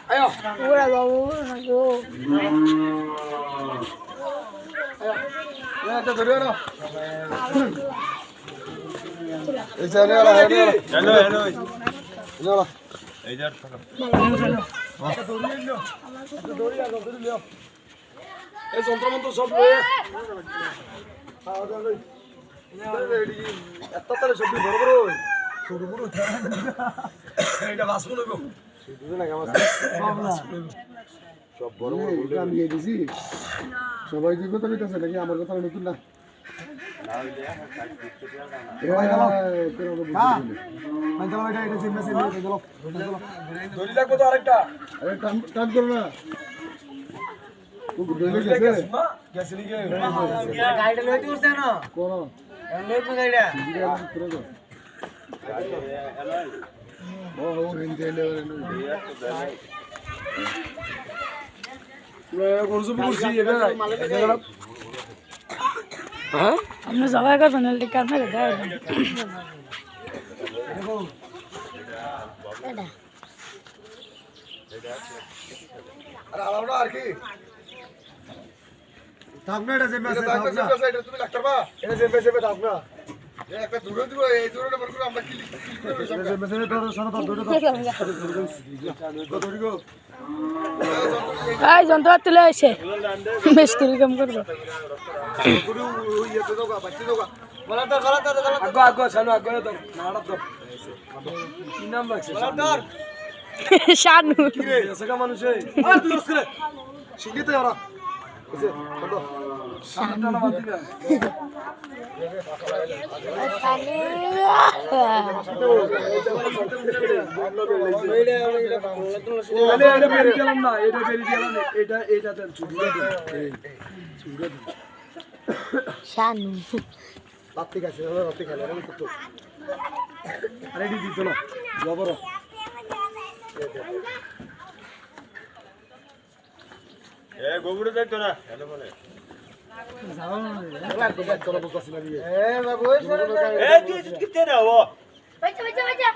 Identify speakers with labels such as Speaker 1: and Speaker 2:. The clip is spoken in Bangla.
Speaker 1: Ayo, udah bawa aku. Ya, kita berdua no. Ini ala, ini. Hello. এই যার থাকো এই যন্ত্রমন্ত্র সব লয়ে খাওয়া দাওয়া লই এত তারে সব বড় বড় ছোট বড় এটা বাসমু লইব ছোট না গামাস সব বড় বড় বলে আমি দিছি সবাই কি কথা কইতাছে নাকি আমার কথা নতুন না
Speaker 2: हमने सवाई का पेनल्टी करने का है
Speaker 1: अरे आलावना আর কি থাকনা এটা জেমে আছে থাকনা এটা তুমি ডাক্তার বা এটা জেমে জেমে থাকনা এই একটা দূরে দিব এই দূরে নম্বর করে আমরা ক্লিক করে সব জেমে জেমে তো শোনো তো দূরে তো দূরে গো
Speaker 2: এই যন্ত্র তুলে এসে মিস্ত্রি কাম করবে
Speaker 1: গুরু ইয়ে তো দাও বাচ্চা দাও বলাদার আগো আগো শানু আগো তো নাড়া তো কি নাম লাগছে বলাদার
Speaker 2: শানু
Speaker 1: কি রে এসকা মানুষ এই আর তুই করে শিখিতে ওরা বুঝে কত শানুটা না বাতি না
Speaker 2: শানু
Speaker 1: রাত্রি গেছে রাত্রি খেলে আরে দিত না জবর এ গোবুড়ে দেখতো না হ্যালো বলে এ বাবু এ তুই কিতে না ও
Speaker 2: বাচ্চা